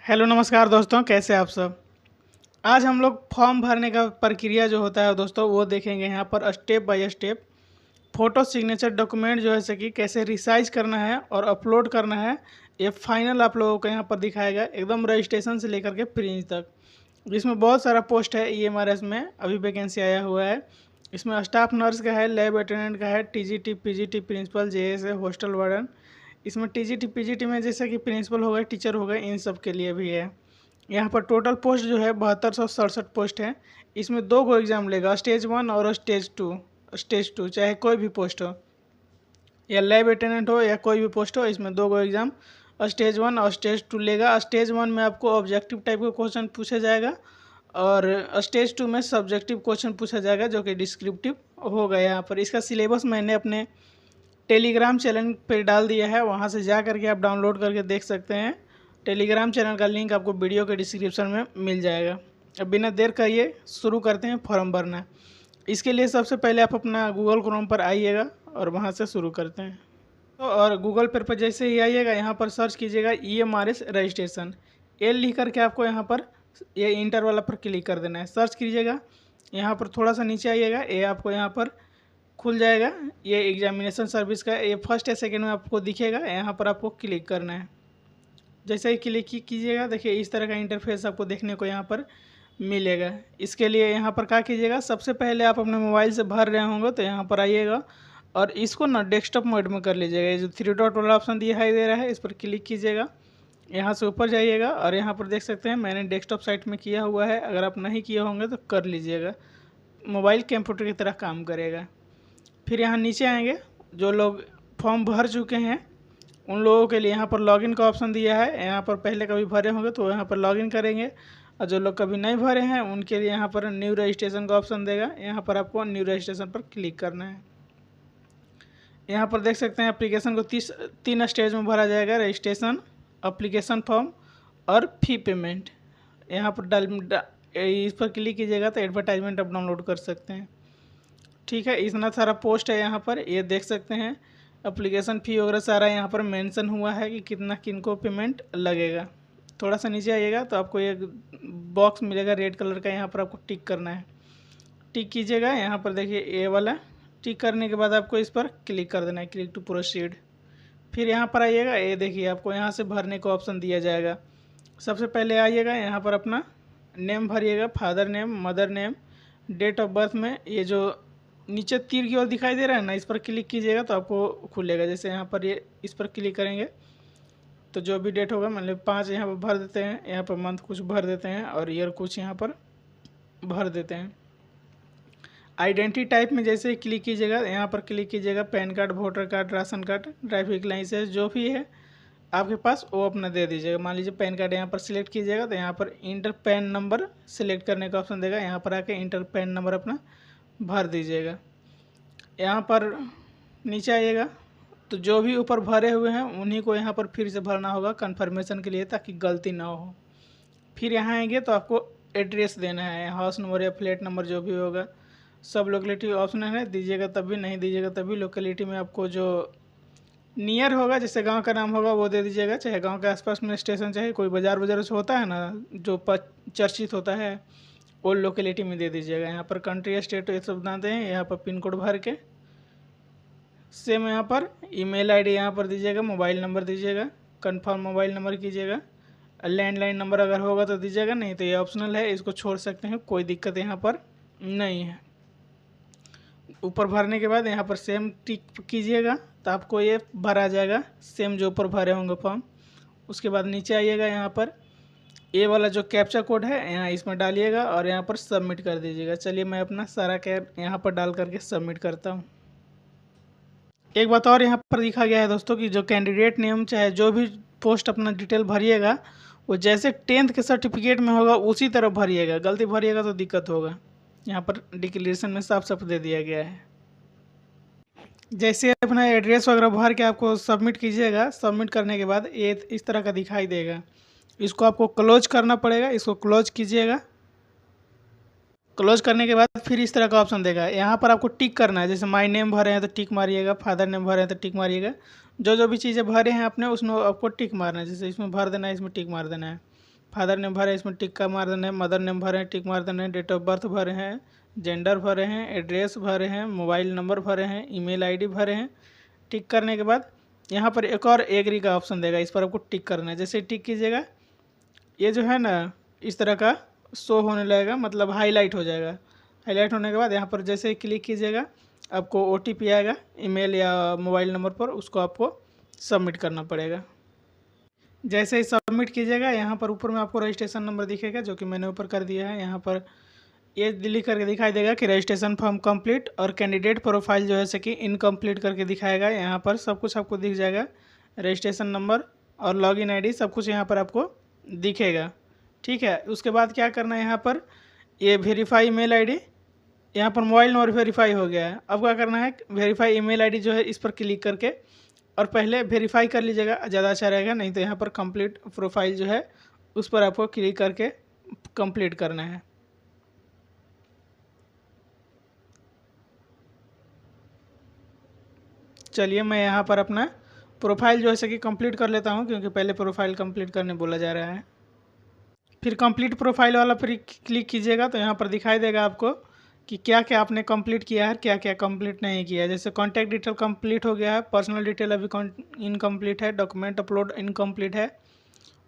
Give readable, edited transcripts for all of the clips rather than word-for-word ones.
Hello नमस्कार दोस्तों, कैसे आप सब। आज हम लोग फॉर्म भरने का प्रक्रिया जो होता है दोस्तों वो देखेंगे। यहाँ पर step by step photo signature document जो है से कि कैसे रिसाइज करना है और अपलोड करना है। ये फाइनल आप लोगों को यहाँ पर दिखाएगा एकदम रजिस्ट्रेशन से लेकर के प्रिंट तक। इसमें बहुत सारा पोस्ट है। EMRS में अभी वैकेंसी आया हुआ है। इसमें स्टाफ नर्स का है, लैब अटेंडेंट का है, TGT PGT प्रिंसिपल JS है, हॉस्टल वार्डन। इसमें TGT PGT में जैसे कि प्रिंसिपल हो गए, टीचर हो गए, इन सब के लिए भी है। यहाँ पर टोटल पोस्ट जो है 7267 पोस्ट है। इसमें 2 गो एग्ज़ाम लेगा, स्टेज 1 और स्टेज 2 चाहे कोई भी पोस्ट हो, या लैब अटेंडेंट हो या कोई भी पोस्ट हो। इसमें 2 गो एग्ज़ाम स्टेज 1 और स्टेज 2 लेगा। स्टेज 1 में आपको ऑब्जेक्टिव टाइप का क्वेश्चन पूछा जाएगा और स्टेज 2 में सब्जेक्टिव क्वेश्चन पूछा जाएगा जो कि डिस्क्रिप्टिव होगा। यहाँ पर इसका सिलेबस मैंने अपने टेलीग्राम चैनल पे डाल दिया है, वहाँ से जा करके आप डाउनलोड करके देख सकते हैं। टेलीग्राम चैनल का लिंक आपको वीडियो के डिस्क्रिप्शन में मिल जाएगा। अब बिना देर करिए शुरू करते हैं फॉर्म भरना। इसके लिए सबसे पहले आप अपना गूगल क्रोम पर आइएगा और वहाँ से शुरू करते हैं। तो और गूगल पर जैसे ही आइएगा यहाँ पर सर्च कीजिएगा EMRS रजिस्ट्रेशन। ये लिख करके आपको यहाँ पर ये इंटर वाला पर क्लिक कर देना है। सर्च कीजिएगा, यहाँ पर थोड़ा सा नीचे आइएगा, ये आपको यहाँ पर खुल जाएगा। ये एग्जामिनेशन सर्विस का ये फर्स्ट या सेकेंड में आपको दिखेगा। यहाँ पर आपको क्लिक करना है। जैसे ही क्लिक कीजिएगा, देखिए इस तरह का इंटरफेस आपको देखने को यहाँ पर मिलेगा। इसके लिए यहाँ पर क्या कीजिएगा, सबसे पहले आप अपने मोबाइल से भर रहे होंगे तो यहाँ पर आइएगा और इसको ना डेस्कटॉप मोड में कर लीजिएगा। ये जो 3 डॉट वाला ऑप्शन दिखाई दे रहा है इस पर क्लिक कीजिएगा। यहाँ से ऊपर जाइएगा और यहाँ पर देख सकते हैं मैंने डेस्कटॉप साइट में किया हुआ है। अगर आप नहीं किए होंगे तो कर लीजिएगा, मोबाइल कंप्यूटर की तरह काम करेगा। फिर यहाँ नीचे आएंगे, जो लोग फॉर्म भर चुके हैं उन लोगों के लिए यहाँ पर लॉगिन का ऑप्शन दिया है। यहाँ पर पहले कभी भरे होंगे तो यहाँ पर लॉगिन करेंगे, और जो लोग कभी नहीं भरे हैं उनके लिए यहाँ पर न्यू रजिस्ट्रेशन का ऑप्शन देगा। यहाँ पर आपको न्यू रजिस्ट्रेशन पर क्लिक करना है। यहाँ पर देख सकते हैं एप्लीकेशन को 3 स्टेज में भरा जाएगा, रजिस्ट्रेशन, एप्लीकेशन फॉर्म और फी पेमेंट। यहाँ पर इस पर क्लिक कीजिएगा तो एडवर्टाइजमेंट आप डाउनलोड कर सकते हैं। ठीक है, इतना सारा पोस्ट है यहाँ पर, ये देख सकते हैं एप्लीकेशन फ़ी वगैरह सारा यहाँ पर मेंशन हुआ है कि कितना किनको पेमेंट लगेगा। थोड़ा सा नीचे आइएगा तो आपको एक बॉक्स मिलेगा रेड कलर का, यहाँ पर आपको टिक करना है। टिक कीजिएगा, यहाँ पर देखिए ये वाला टिक करने के बाद आपको इस पर क्लिक कर देना है, क्लिक टू प्रोसीड। फिर यहाँ पर आइएगा, ये देखिए आपको यहाँ से भरने का ऑप्शन दिया जाएगा। सबसे पहले आइएगा, यहाँ पर अपना नेम भरिएगा, father name, mother name, date of birth में ये जो नीचे तीर की ओर दिखाई दे रहा है ना, इस पर क्लिक कीजिएगा तो आपको खुलेगा। जैसे यहाँ पर ये इस पर क्लिक करेंगे तो जो भी डेट होगा, मतलब 5 यहाँ पर भर देते हैं, यहाँ पर मंथ कुछ भर देते हैं और ईयर कुछ यहाँ पर भर देते हैं। आइडेंटिटी टाइप में जैसे ही क्लिक कीजिएगा, यहाँ पर क्लिक कीजिएगा, PAN card, voter card, ration card, driving licence जो भी है आपके पास वो अपना दे दीजिएगा। मान लीजिए पैन कार्ड यहाँ पर सिलेक्ट कीजिएगा तो यहाँ पर इंटर पैन नंबर सिलेक्ट करने का ऑप्शन देगा। यहाँ पर आके इंटर पैन नंबर अपना भर दीजिएगा। यहाँ पर नीचे आइएगा तो जो भी ऊपर भरे हुए हैं उन्हीं को यहाँ पर फिर से भरना होगा कंफर्मेशन के लिए, ताकि गलती ना हो। फिर यहाँ आएंगे तो आपको एड्रेस देना है, हाउस नंबर या फ्लैट नंबर जो भी होगा। सब लोकेलिटी ऑप्शन है, दीजिएगा तभी, नहीं दीजिएगा तभी। लोकेलिटी में आपको जो नियर होगा, जैसे गांव का नाम होगा वो दे दीजिएगा, चाहे गांव के आसपास में स्टेशन, चाहे कोई बाजार वजार होता है ना जो चर्चित होता है, वो लोकेलिटी में दे दीजिएगा। यहाँ पर कंट्री, स्टेट ये सब बनाते हैं। यहाँ पर पिन कोड भर के सेम यहाँ पर ईमेल आईडी यहाँ पर दीजिएगा, मोबाइल नंबर दीजिएगा, कंफर्म मोबाइल नंबर कीजिएगा। लैंडलाइन नंबर अगर होगा तो दीजिएगा, नहीं तो ये ऑप्शनल है, इसको छोड़ सकते हैं, कोई दिक्कत यहाँ पर नहीं है। ऊपर भरने के बाद यहाँ पर सेम टिक कीजिएगा तो आपको ये भरा जाएगा, सेम जो ऊपर भरे होंगे फॉर्म। उसके बाद नीचे आइएगा, यहाँ पर ये वाला जो कैप्चा कोड है यहाँ इसमें डालिएगा और यहाँ पर सबमिट कर दीजिएगा। चलिए मैं अपना सारा कैप यहाँ पर डाल करके सबमिट करता हूँ। एक बात और यहाँ पर लिखा गया है दोस्तों कि जो कैंडिडेट नेम चाहे जो भी पोस्ट अपना डिटेल भरिएगा वो जैसे 10th के सर्टिफिकेट में होगा उसी तरह भरिएगा। गलती भरिएगा तो दिक्कत होगा। यहाँ पर डिक्लेरेशन में साफ साफ दे दिया गया है। जैसे अपना एड्रेस वगैरह भर के आपको सबमिट कीजिएगा, सबमिट करने के बाद ये इस तरह का दिखाई देगा। इसको आपको क्लोज करना पड़ेगा, इसको क्लोज कीजिएगा। क्लोज करने के बाद फिर इस तरह का ऑप्शन देगा, यहाँ पर आपको टिक करना है। जैसे माय नेम भरे हैं तो टिक मारिएगा, फादर नेम भरे हैं तो टिक मारिएगा। जो जो भी चीज़ें भरे हैं आपने उसमें आपको टिक मारना है। जैसे इसमें भर देना है, इसमें टिक मार देना है। फादर नेम भरे, इसमें टिक का मार देना है, मदर नेम भरे हैं, टिक मार देना है, डेट ऑफ बर्थ भरे हैं, जेंडर भरे हैं, एड्रेस भरे हैं, मोबाइल नंबर भरे हैं, ईमेल आईडी भरे हैं। टिक करने के बाद यहाँ पर एक और एग्री का ऑप्शन देगा, इस पर आपको टिक करना है। जैसे टिक कीजिएगा ये जो है ना इस तरह का शो होने लगेगा, मतलब हाईलाइट हो जाएगा। हाईलाइट होने के बाद यहाँ पर जैसे ही क्लिक कीजिएगा आपको OTP आएगा ईमेल या मोबाइल नंबर पर, उसको आपको सबमिट करना पड़ेगा। जैसे ही सबमिट कीजिएगा यहाँ पर ऊपर में आपको रजिस्ट्रेशन नंबर दिखेगा, जो कि मैंने ऊपर कर दिया है। यहाँ पर ये लिख करके दिखाई देगा कि रजिस्ट्रेशन फॉर्म कंप्लीट, और कैंडिडेट प्रोफाइल जो है से कि इनकम्प्लीट करके दिखाएगा। यहाँ पर सब कुछ आपको दिख जाएगा, रजिस्ट्रेशन नंबर और लॉगिन आईडी सब कुछ यहाँ पर आपको दिखेगा। ठीक है, उसके बाद क्या करना है, यहाँ पर ये वेरीफाई ईमेल आईडी, यहाँ पर मोबाइल नंबर वेरीफाई हो गया है। अब क्या करना है, वेरीफाई ईमेल आईडी जो है इस पर क्लिक करके और पहले वेरीफाई कर लीजिएगा, ज़्यादा अच्छा रहेगा। नहीं तो यहाँ पर कंप्लीट प्रोफाइल जो है उस पर आपको क्लिक करके कंप्लीट करना है। चलिए मैं यहाँ पर अपना प्रोफाइल जो है कि कंप्लीट कर लेता हूँ, क्योंकि पहले प्रोफाइल कंप्लीट करने बोला जा रहा है। फिर कंप्लीट प्रोफाइल वाला पर क्लिक कीजिएगा तो यहाँ पर दिखाई देगा आपको कि क्या क्या आपने कंप्लीट किया है, क्या क्या कंप्लीट नहीं किया है। जैसे कॉन्टैक्ट डिटेल कंप्लीट हो गया है, पर्सनल डिटेल अभी इनकम्प्लीट है, डॉक्यूमेंट अपलोड इनकम्प्लीट है,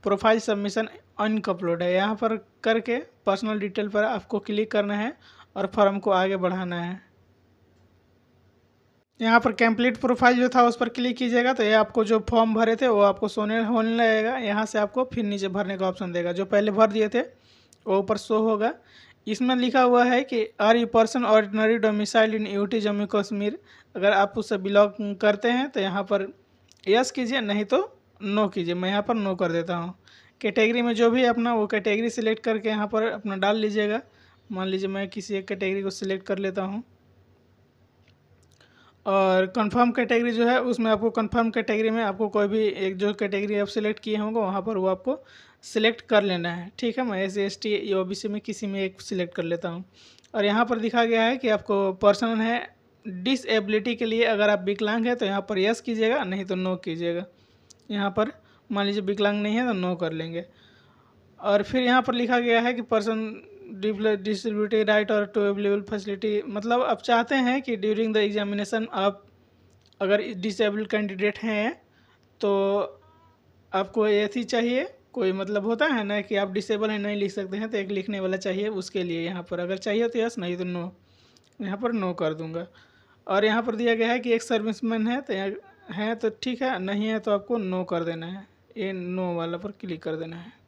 प्रोफाइल सबमिशन अनकम्प्लीट है। यहाँ पर करके पर्सनल डिटेल पर आपको क्लिक करना है और फॉर्म को आगे बढ़ाना है। यहाँ पर कंप्लीट प्रोफाइल जो था उस पर क्लिक कीजिएगा तो ये आपको जो फॉर्म भरे थे वो आपको होने लगेगा। यहाँ से आपको फिर नीचे भरने का ऑप्शन देगा, जो पहले भर दिए थे वो ऊपर शो होगा। इसमें लिखा हुआ है कि are you person ordinary domiciled in UT Jammu Kashmir. अगर आप उससे बिलोंग करते हैं तो यहाँ पर यस कीजिए, नहीं तो नो कीजिए। मैं यहाँ पर नो कर देता हूँ। कैटेगरी में जो भी अपना वो कैटेगरी सिलेक्ट करके यहाँ पर अपना डाल लीजिएगा। मान लीजिए मैं किसी एक कैटेगरी को सिलेक्ट कर लेता हूँ, और कंफर्म कैटेगरी जो है उसमें आपको कंफर्म कैटेगरी में आपको कोई भी एक जो कैटेगरी आप सिलेक्ट किए होंगे वहाँ पर वो आपको सिलेक्ट कर लेना है। ठीक है, मैं SC ST OBC में किसी में एक सिलेक्ट कर लेता हूँ। और यहाँ पर दिखा गया है कि आपको पर्सन है डिसेबिलिटी के लिए, अगर आप विकलांग है तो यहाँ पर यस कीजिएगा, नहीं तो नो कीजिएगा। यहाँ पर मान लीजिए विकलांग नहीं है तो नो कर लेंगे। और फिर यहाँ पर लिखा गया है कि पर्सन डिसेबिलिटी राइट और टू अवेलेबल फैसिलिटी, मतलब आप चाहते हैं कि ड्यूरिंग द एग्जामिनेशन आप अगर डिसेबल्ड कैंडिडेट हैं तो आपको ऐसी चाहिए, कोई मतलब होता है ना कि आप डिसेबल हैं नहीं लिख सकते हैं तो एक लिखने वाला चाहिए, उसके लिए यहाँ पर अगर चाहिए तो यस, नहीं तो नो। यहाँ पर नो कर दूँगा। और यहाँ पर दिया गया है कि एक सर्विसमैन है तो है तो ठीक है, नहीं है तो आपको नो कर देना है, ये नो वाला पर क्लिक कर देना है।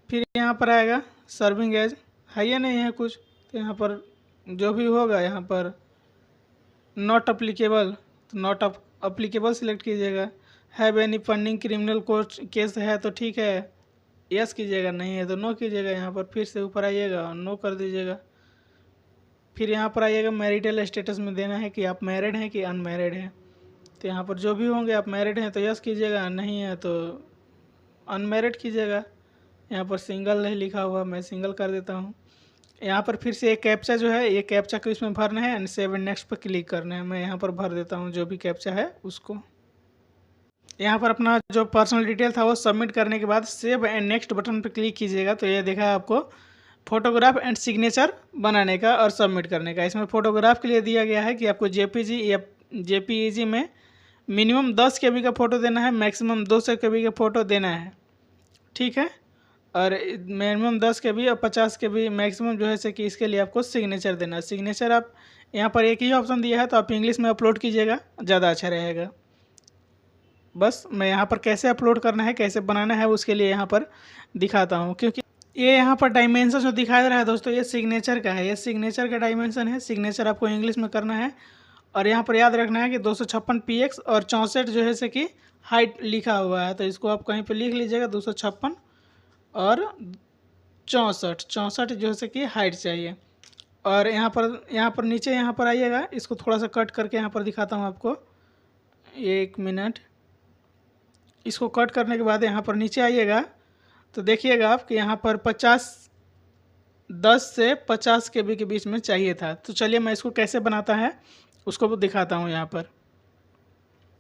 फिर यहाँ पर आएगा सर्विंग एज, है या नहीं है कुछ, तो यहाँ पर जो भी होगा यहाँ पर नॉट अप्लीकेबल, तो नॉट अप्लीकेबल सिलेक्ट कीजिएगा। Have any funding criminal court case है तो ठीक है, यस कीजिएगा, नहीं है तो नो कीजिएगा। यहाँ पर फिर से ऊपर आइएगा और नो कर दीजिएगा। फिर यहाँ पर आइएगा मैरिटल स्टेटस में देना है कि आप मैरिड हैं कि अनमैरिड हैं, तो यहाँ पर जो भी होंगे आप मैरिड हैं तो यस कीजिएगा, नहीं है तो अनमैरिड कीजिएगा। यहाँ पर सिंगल है लिखा हुआ, मैं सिंगल कर देता हूँ। यहाँ पर फिर से एक कैप्चा जो है, ये कैप्चा को इसमें भरना है एंड सेव एंड नेक्स्ट पर क्लिक करना है। मैं यहाँ पर भर देता हूँ जो भी कैप्चा है उसको। यहाँ पर अपना जो पर्सनल डिटेल था वो सबमिट करने के बाद सेव एंड नेक्स्ट बटन पर क्लिक कीजिएगा तो ये देखा है आपको फोटोग्राफ एंड सिग्नेचर बनाने का और सबमिट करने का। इसमें फोटोग्राफ के लिए दिया गया है कि आपको JPG या JPEG में मिनिमम 10 KB का फ़ोटो देना है, मैक्सिमम 200 KB का फ़ोटो देना है। ठीक है, और मिनिमम 10 KB और 50 KB मैक्सिमम जो है से कि इसके लिए आपको सिग्नेचर देना है। सिग्नेचर आप यहाँ पर एक ही ऑप्शन दिया है तो आप इंग्लिश में अपलोड कीजिएगा, ज़्यादा अच्छा रहेगा। बस मैं यहाँ पर कैसे अपलोड करना है, कैसे बनाना है उसके लिए यहाँ पर दिखाता हूँ, क्योंकि ये यहाँ पर डायमेंशन जो दिखा दे रहा है दोस्तों ये सिग्नेचर का है, ये सिग्नेचर का डायमेंशन है। सिग्नेचर आपको इंग्लिश में करना है और यहाँ पर याद रखना है कि 256 px और 64 जो है से कि हाइट लिखा हुआ है, तो इसको आप कहीं पर लिख लीजिएगा 256 और 64 जो है से कि हाइट चाहिए। और यहाँ पर नीचे यहाँ पर आइएगा, इसको थोड़ा सा कट करके यहाँ पर दिखाता हूँ आपको, 1 मिनट। इसको कट करने के बाद यहाँ पर नीचे आइएगा तो देखिएगा आप कि यहाँ पर 10 से 50 KB के बीच में चाहिए था। तो चलिए मैं इसको कैसे बनाता है उसको दिखाता हूँ यहाँ पर।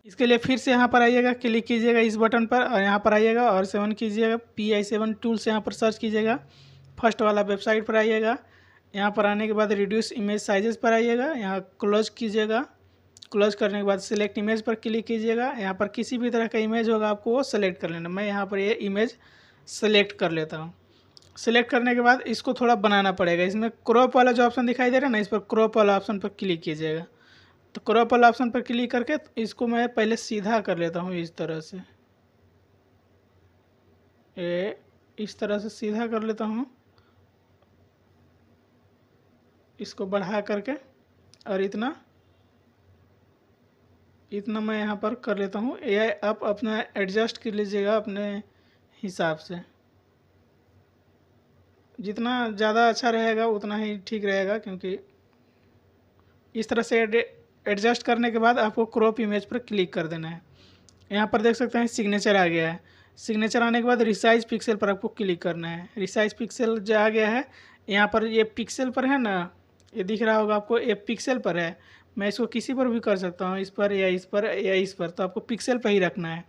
इसके लिए फिर से यहाँ पर आइएगा, क्लिक कीजिएगा इस बटन पर और यहाँ पर आइएगा और 7 कीजिएगा, PI7 टूल्स यहाँ पर सर्च कीजिएगा। फर्स्ट वाला वेबसाइट पर आइएगा। यहाँ पर आने के बाद रिड्यूस इमेज साइजेस पर आइएगा, यहाँ क्लोज कीजिएगा। क्लोज करने के बाद सिलेक्ट इमेज पर क्लिक कीजिएगा। यहाँ पर किसी भी तरह का इमेज होगा आपको वो सेलेक्ट कर लेना। मैं यहाँ पर ये इमेज सेलेक्ट कर लेता हूँ। सेलेक्ट करने के बाद इसको थोड़ा बनाना पड़ेगा। इसमें क्रॉप वाला जो ऑप्शन दिखाई दे रहा है ना, इस पर क्रॉप वाला ऑप्शन पर क्लिक कीजिएगा। तो क्रॉप वाला ऑप्शन पर क्लिक करके इसको मैं पहले सीधा कर लेता हूँ इस तरह से, इस तरह से सीधा कर लेता हूँ। इसको बढ़ा करके और इतना मैं यहाँ पर कर लेता हूँ। ये आप अपना एडजस्ट कर लीजिएगा अपने हिसाब से, जितना ज़्यादा अच्छा रहेगा उतना ही ठीक रहेगा, क्योंकि इस तरह से एडजस्ट करने के बाद आपको क्रॉप इमेज पर क्लिक कर देना है। यहाँ पर देख सकते हैं सिग्नेचर आ गया है। सिग्नेचर आने के बाद रिसाइज पिक्सल पर आपको क्लिक करना है। रिसाइज पिक्सल जो आ गया है, यहाँ पर ये पिक्सल पर है ना, ये दिख रहा होगा आपको, ये पिक्सल पर है। मैं इसको किसी पर भी कर सकता हूँ, इस पर या इस पर या इस पर, तो आपको पिक्सल पर ही रखना है।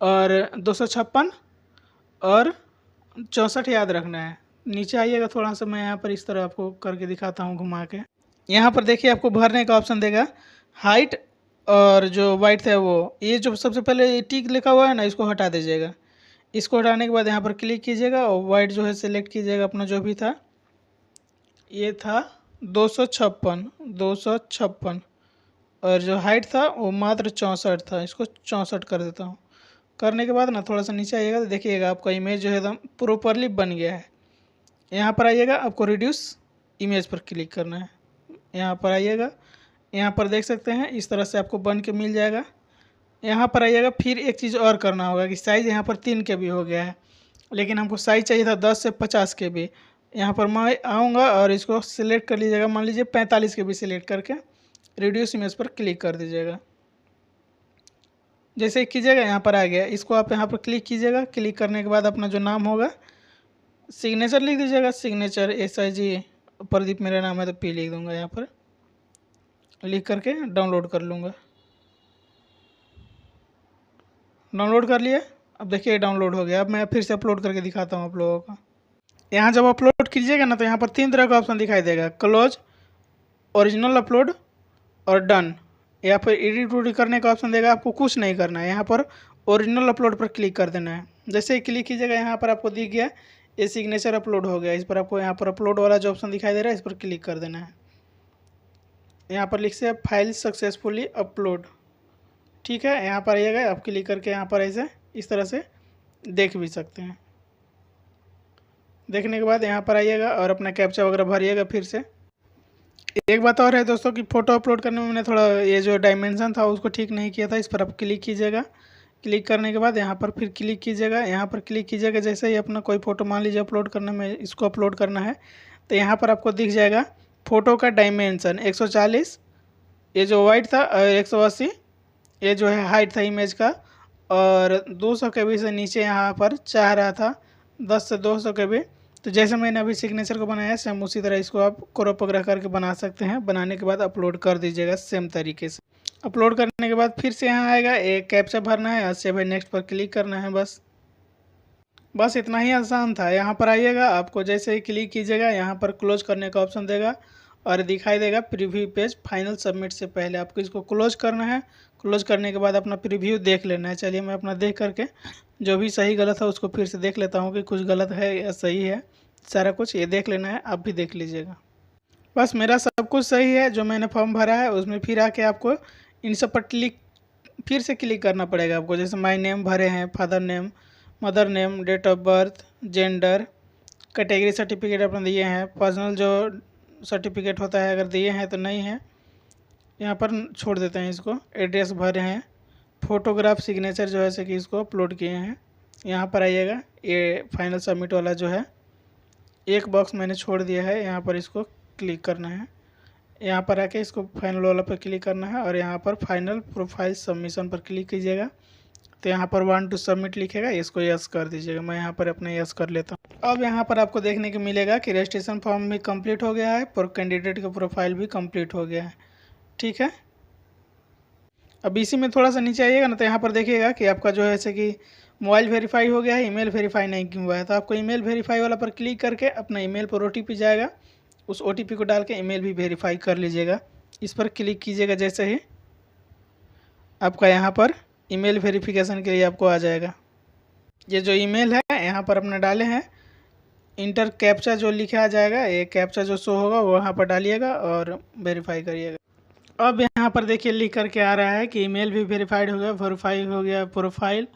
और 256 और 64 याद रखना है। नीचे आइएगा थोड़ा सा, मैं यहाँ पर इस तरह आपको करके दिखाता हूँ घुमा के। यहाँ पर देखिए आपको भरने का ऑप्शन देगा, हाइट और जो वाइट है वो, ये जो सबसे पहले टिक लिखा हुआ है ना, इसको हटा दीजिएगा। इसको हटाने के बाद यहाँ पर क्लिक कीजिएगा और वाइट जो है सिलेक्ट कीजिएगा अपना जो भी था। ये था 256 और जो हाइट था वो मात्र 64 था। इसको 64 कर देता हूँ। करने के बाद ना थोड़ा सा नीचे आइएगा तो देखिएगा आपका इमेज जो है एकदम प्रॉपरली बन गया है। यहाँ पर आइएगा, आपको रिड्यूस इमेज पर क्लिक करना है। यहाँ पर आइएगा, यहाँ पर देख सकते हैं इस तरह से आपको बन के मिल जाएगा। यहाँ पर आइएगा, फिर एक चीज़ और करना होगा कि साइज़ यहाँ पर 3 KB हो गया है, लेकिन हमको साइज़ चाहिए था 10 से 50 KB। यहाँ पर मैं आऊँगा और इसको सिलेक्ट कर लीजिएगा, मान लीजिए 45 KB सिलेक्ट करके रिड्यूस इमेज पर क्लिक कर दीजिएगा। जैसे ही कीजिएगा यहाँ पर आ गया, इसको आप यहाँ पर क्लिक कीजिएगा। क्लिक करने के बाद अपना जो नाम होगा सिग्नेचर लिख दीजिएगा, सिग्नेचर SIG प्रदीप मेरा नाम है तो P लिख दूँगा। यहाँ पर लिख करके डाउनलोड कर लूँगा। डाउनलोड कर लिए, अब देखिए डाउनलोड हो गया। अब मैं फिर से अपलोड करके दिखाता हूँ आप लोगों को। यहाँ जब अपलोड कीजिएगा ना तो यहाँ पर 3 तरह का ऑप्शन दिखाई देगा, क्लोज, ओरिजिनल अपलोड और डन। यहाँ पर एडिट उडिट करने का ऑप्शन देगा, आपको कुछ नहीं करना है। यहाँ पर ओरिजिनल अपलोड पर क्लिक कर देना है। जैसे ही क्लिक कीजिएगा यहाँ पर आपको दिख गया ये सिग्नेचर अपलोड हो गया। इस पर आपको यहाँ पर अपलोड वाला जो ऑप्शन दिखाई दे रहा है इस पर क्लिक कर देना है। यहाँ पर लिख से फाइल सक्सेसफुली अपलोड, ठीक है। यहाँ पर आइएगा, आप क्लिक करके यहाँ पर ऐसे इस तरह से देख भी सकते हैं। देखने के बाद यहाँ पर आइएगा और अपना कैप्चा वगैरह भरिएगा। फिर से एक बात और है दोस्तों कि फ़ोटो अपलोड करने में मैंने थोड़ा ये जो डायमेंशन था उसको ठीक नहीं किया था। इस पर आप क्लिक कीजिएगा। क्लिक करने के बाद यहाँ पर फिर क्लिक कीजिएगा। यहाँ पर क्लिक कीजिएगा, जैसे ही अपना कोई फ़ोटो मान लीजिए अपलोड करने में, इसको अपलोड करना है तो यहाँ पर आपको दिख जाएगा फ़ोटो का डायमेंशन 140 ये जो वाइट था और 180 ये जो है हाइट था इमेज का, और 200 KB से नीचे यहाँ पर चाह रहा था 10 से 200 KB। तो जैसे मैंने अभी सिग्नेचर को बनाया सेम उसी तरह इसको आप क्रॉप वगैरह करके बना सकते हैं। बनाने के बाद अपलोड कर दीजिएगा सेम तरीके से। अपलोड करने के बाद फिर से यहाँ आएगा, एक कैप्चा भरना है और सेव एंड नेक्स्ट पर क्लिक करना है। बस इतना ही आसान था। यहाँ पर आइएगा, आपको जैसे ही क्लिक कीजिएगा यहाँ पर क्लोज करने का ऑप्शन देगा और दिखाई देगा प्रीव्यू पेज फाइनल सबमिट से पहले आपको इसको क्लोज करना है। क्लोज करने के बाद अपना प्रीव्यू देख लेना है। चलिए मैं अपना देख करके जो भी सही गलत है उसको फिर से देख लेता हूँ कि कुछ गलत है या सही है। सारा कुछ ये देख लेना है, आप भी देख लीजिएगा। बस मेरा सब कुछ सही है। जो मैंने फॉर्म भरा है उसमें फिर आके आपको इन सब पर फिर से क्लिक करना पड़ेगा आपको। जैसे माई नेम भरे हैं, father name, mother name, date of birth, gender, category certificate अपने दिए हैं, पर्सनल जो सर्टिफिकेट होता है अगर दिए हैं तो नहीं है, यहाँ पर छोड़ देते हैं इसको। एड्रेस भरे हैं, फ़ोटोग्राफ, सिग्नेचर जो है से कि इसको अपलोड किए हैं। यहाँ पर आइएगा, ये फाइनल सबमिट वाला जो है एक बॉक्स मैंने छोड़ दिया है, यहाँ पर इसको क्लिक करना है। यहाँ पर आके इसको फाइनल वाला पर क्लिक करना है और यहाँ पर फाइनल प्रोफाइल सबमिशन पर क्लिक कीजिएगा। तो यहाँ पर 1 to सबमिट लिखेगा, इसको यस कर दीजिएगा। मैं यहाँ पर अपना यस कर लेता हूँ। अब यहाँ पर आपको देखने को मिलेगा कि रजिस्ट्रेशन फॉर्म भी कंप्लीट हो गया है और कैंडिडेट का प्रोफाइल भी कंप्लीट हो गया है, ठीक है। अब इसी में थोड़ा सा नीचे आइएगा ना, तो यहाँ पर देखिएगा कि आपका जो है जैसे कि मोबाइल वेरीफाई हो गया है, ईमेल वेरीफाई नहीं क्यों हुआ है। तो आपको ईमेल वेरीफाई वाला पर क्लिक करके अपना ईमेल पर ओटीपी जाएगा, उस ओटीपी को डाल के ईमेल भी वेरीफाई कर लीजिएगा। इस पर क्लिक कीजिएगा, जैसे ही आपका यहाँ पर ईमेल वेरिफिकेशन के लिए आपको आ जाएगा। ये जो ईमेल है यहाँ पर अपने डाले हैं, इंटर कैप्चा जो लिखा आ जाएगा, ये कैप्चा जो शो होगा वो वहाँ पर डालिएगा और वेरीफाई करिएगा। अब यहाँ पर देखिए लिख करके आ रहा है कि ईमेल भी वेरीफाइड हो गया, वेरीफाई हो गया प्रोफाइल,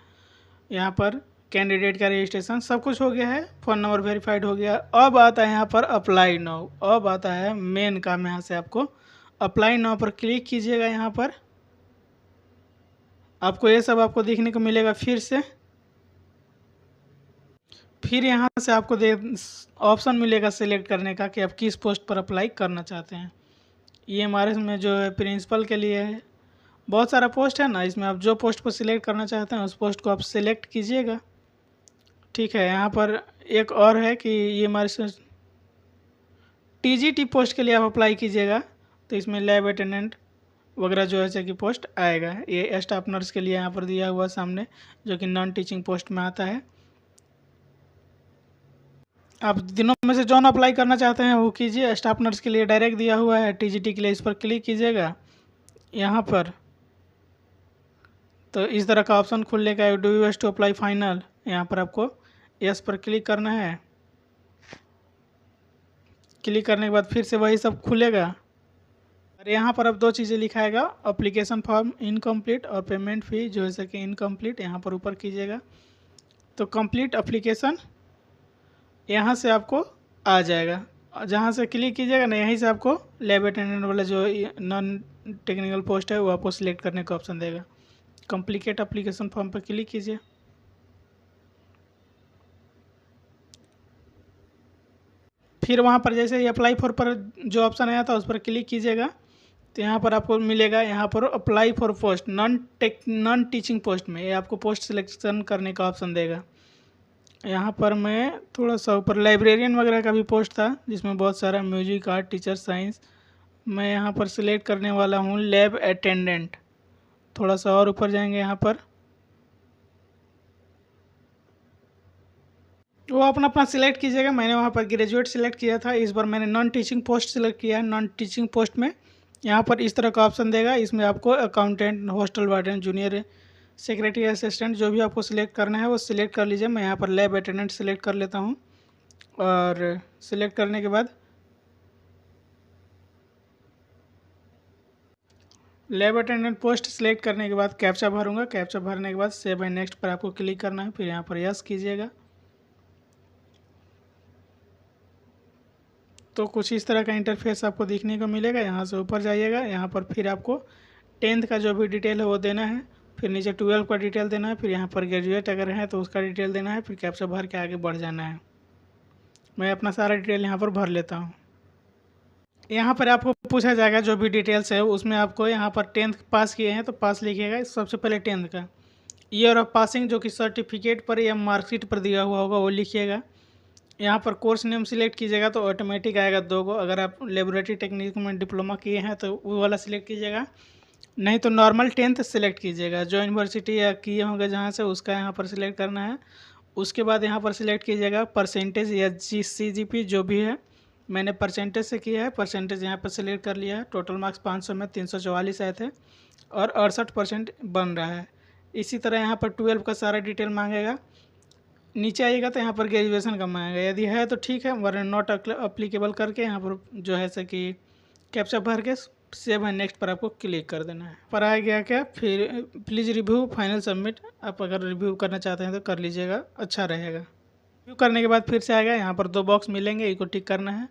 यहाँ पर कैंडिडेट का रजिस्ट्रेशन सब कुछ हो गया है, फ़ोन नंबर वेरीफाइड हो गया। अब आता है यहाँ पर अप्लाई नाउ, अब आता है मेन काम। यहाँ से आपको अप्लाई नाउ पर क्लिक कीजिएगा। यहाँ पर आपको ये सब आपको देखने को मिलेगा। फिर यहाँ से आपको ऑप्शन मिलेगा सिलेक्ट करने का कि आप किस पोस्ट पर अप्लाई करना चाहते हैं। ये हमारे में जो है प्रिंसिपल के लिए है, बहुत सारा पोस्ट है ना, इसमें आप जो पोस्ट को सिलेक्ट करना चाहते हैं उस पोस्ट को आप सिलेक्ट कीजिएगा। ठीक है, यहाँ पर एक और है कि ये हमारे टीजीटी पोस्ट के लिए आप अप्लाई कीजिएगा, तो इसमें लैब अटेंडेंट वगैरह जो है कि पोस्ट आएगा। ये स्टाफ नर्स के लिए यहाँ पर दिया हुआ सामने, जो कि नॉन टीचिंग पोस्ट में आता है। आप दिनों में से जॉन अप्लाई करना चाहते हैं वो कीजिए। स्टाफ नर्स के लिए डायरेक्ट दिया हुआ है, टीजीटी के लिए इस पर क्लिक कीजिएगा यहाँ पर, तो इस तरह का ऑप्शन खुलेगा। Do you wish to apply final, यहाँ पर आपको यस पर क्लिक करना है। क्लिक करने के बाद फिर से वही सब खुलेगा और यहाँ पर अब दो चीज़ें लिखाएगा, अप्लीकेशन फॉर्म इनकम्प्लीट और पेमेंट फ़ी जो है कि इनकम्प्लीट, यहाँ पर ऊपर कीजिएगा तो कंप्लीट एप्लीकेशन यहाँ से आपको आ जाएगा। जहाँ से क्लिक कीजिएगा ना, यहीं से आपको लैब अटेंडेंट वाला जो नॉन टेक्निकल पोस्ट है वो आपको सिलेक्ट करने का ऑप्शन देगा। कंप्लीट एप्लीकेशन फॉर्म पर क्लिक कीजिए। फिर वहाँ पर जैसे ही अप्लाई फॉर पर जो ऑप्शन आया था उस पर क्लिक कीजिएगा, तो यहाँ पर आपको मिलेगा यहाँ पर apply for post non teaching post में, ये आपको पोस्ट सिलेक्शन करने का ऑप्शन देगा। यहाँ पर मैं थोड़ा सा ऊपर लाइब्रेरियन वगैरह का भी पोस्ट था जिसमें बहुत सारा म्यूजिक, आर्ट, टीचर, साइंस, मैं यहाँ पर सिलेक्ट करने वाला हूँ लैब अटेंडेंट। थोड़ा सा और ऊपर जाएंगे, यहाँ पर वो अपना अपना सिलेक्ट कीजिएगा। मैंने वहाँ पर ग्रेजुएट सिलेक्ट किया था, इस बार मैंने नॉन टीचिंग पोस्ट सिलेक्ट किया है। नॉन टीचिंग पोस्ट में यहाँ पर इस तरह का ऑप्शन देगा, इसमें आपको accountant, hostel warden, junior secretary, assistant जो भी आपको सिलेक्ट करना है वो सिलेक्ट कर लीजिए। मैं यहाँ पर लैब अटेंडेंट सिलेक्ट कर लेता हूँ और सिलेक्ट करने के बाद लैब अटेंडेंट पोस्ट सिलेक्ट करने के बाद कैप्चा भरूंगा। कैप्चा भरने के बाद सेव एंड नेक्स्ट पर आपको क्लिक करना है, फिर यहाँ पर यस कीजिएगा। तो कुछ इस तरह का इंटरफेस आपको देखने को मिलेगा। यहाँ से ऊपर जाइएगा, यहाँ पर फिर आपको 10th का जो भी डिटेल है वो देना है, फिर नीचे 12 का डिटेल देना है, फिर यहाँ पर ग्रेजुएट अगर है तो उसका डिटेल देना है, फिर कैप्चा भर के आगे बढ़ जाना है। मैं अपना सारा डिटेल यहाँ पर भर लेता हूँ। यहाँ पर आपको पूछा जाएगा जो भी डिटेल्स है उसमें आपको यहाँ पर 10th पास किए हैं तो पास लिखिएगा। सबसे पहले 10th का ईयर ऑफ पासिंग जो कि सर्टिफिकेट पर या मार्कशीट पर दिया हुआ होगा वो लिखिएगा। यहाँ पर कोर्स नेम सिलेक्ट कीजिएगा तो ऑटोमेटिक आएगा 2 गो। अगर आप लेबोरेटरी टेक्निक में डिप्लोमा किए हैं तो वो वाला सिलेक्ट कीजिएगा, नहीं तो नॉर्मल 10th सिलेक्ट कीजिएगा। जो यूनिवर्सिटी या किए होंगे जहाँ से उसका यहाँ पर सिलेक्ट करना है। उसके बाद यहाँ पर सिलेक्ट कीजिएगा परसेंटेज या CGP जो भी है। मैंने परसेंटेज से किया है, परसेंटेज यहाँ पर सिलेक्ट कर लिया है। टोटल मार्क्स 500 में 344 आए थे और 68% बन रहा है। इसी तरह यहाँ पर 12 का सारा डिटेल मांगेगा। नीचे आइएगा तो यहाँ पर ग्रेजुएशन का मांगेगा, यदि है तो ठीक है, वरना नॉट अप्लीकेबल करके यहाँ पर जो है कि कैप्चा भर के सेव एंड नेक्स्ट पर आपको क्लिक कर देना है। पर आ गया क्या, फिर प्लीज़ रिव्यू फाइनल सबमिट। आप अगर रिव्यू करना चाहते हैं तो कर लीजिएगा, अच्छा रहेगा। रिव्यू करने के बाद फिर से आएगा, यहाँ पर 2 बॉक्स मिलेंगे, इसको टिक करना है।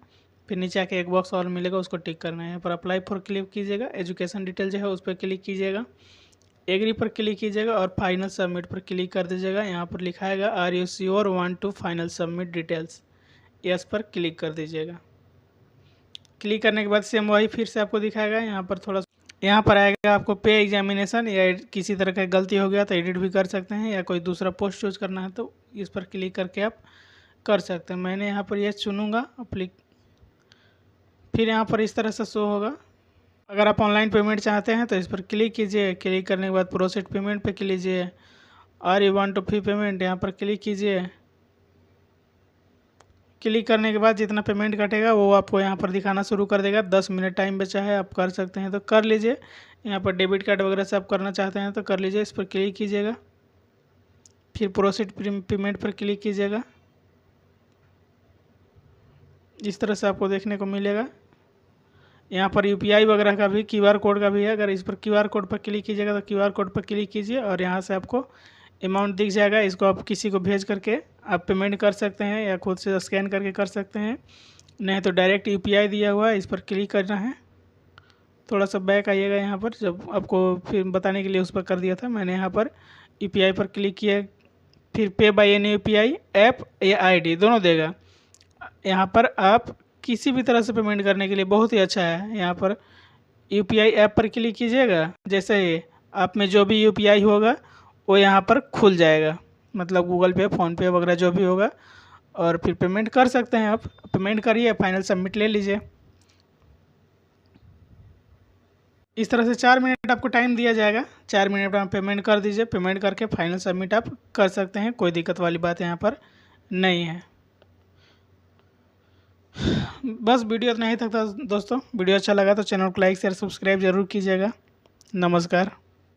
फिर नीचे आके एक बॉक्स और मिलेगा, उसको टिक करना है। यहाँ पर अप्लाई फॉर क्लिक कीजिएगा, एजुकेशन डिटेल जो है उस पर क्लिक कीजिएगा, एग्री पर क्लिक कीजिएगा और फाइनल सबमिट पर क्लिक कर दीजिएगा। यहाँ पर लिखाएगा are you sure want to final submit details, yes पर क्लिक कर दीजिएगा। क्लिक करने के बाद सेम वही फिर से आपको दिखाएगा। यहाँ पर थोड़ा यहाँ पर आएगा आपको पे एग्जामिनेशन, या किसी तरह का गलती हो गया तो एडिट भी कर सकते हैं, या कोई दूसरा पोस्ट चूज करना है तो इस पर क्लिक करके आप कर सकते हैं। मैंने यहाँ पर ये चुनूँगा फिर यहाँ पर इस तरह से शो होगा। अगर आप ऑनलाइन पेमेंट चाहते हैं तो इस पर क्लिक कीजिए। क्लिक करने के बाद प्रोसीड पेमेंट पे क्लिक कीजिए और you want to fee payment यहाँ पर क्लिक कीजिए। क्लिक करने के बाद जितना पेमेंट कटेगा वो आपको यहाँ पर दिखाना शुरू कर देगा। 10 मिनट टाइम बचा है, आप कर सकते हैं तो कर लीजिए। यहाँ पर डेबिट कार्ड वगैरह से आप करना चाहते हैं तो कर लीजिए। इस पर क्लिक कीजिएगा, फिर प्रोसीड पेमेंट पर क्लिक कीजिएगा। इस तरह से आपको देखने को मिलेगा। यहाँ पर यूपीआई वगैरह का भी, क्यूआर कोड का भी है। अगर इस पर क्यूआर कोड पर क्लिक कीजिएगा तो क्यूआर कोड पर क्लिक कीजिए और यहाँ से आपको अमाउंट दिख जाएगा। इसको आप किसी को भेज करके आप पेमेंट कर सकते हैं या खुद से स्कैन करके कर सकते हैं, नहीं तो डायरेक्ट यूपीआई दिया हुआ है, इस पर क्लिक करना है। थोड़ा सा बैक आइएगा यहाँ पर, जब आपको फिर बताने के लिए उस पर कर दिया था मैंने। यहाँ पर यूपीआई पर क्लिक किया, फिर पे बाय एनी यूपीआई ऐप या आईडी दोनों देगा। यहाँ पर आप किसी भी तरह से पेमेंट करने के लिए बहुत ही अच्छा है। यहाँ पर यूपीआई ऐप पर क्लिक कीजिएगा, जैसे ही आप में जो भी यूपीआई होगा वो यहाँ पर खुल जाएगा, मतलब गूगल पे, फ़ोनपे वगैरह जो भी होगा, और फिर पेमेंट कर सकते हैं। आप पेमेंट करिए, फाइनल सबमिट ले लीजिए। इस तरह से 4 मिनट आपको टाइम दिया जाएगा। 4 मिनट में आप पेमेंट कर दीजिए। पेमेंट करके फाइनल सबमिट आप कर सकते हैं, कोई दिक्कत वाली बात यहाँ पर नहीं है। बस वीडियो इतना ही तक था दोस्तों। वीडियो अच्छा लगा तो चैनल को लाइक शेयर सब्सक्राइब जरूर कीजिएगा। नमस्कार।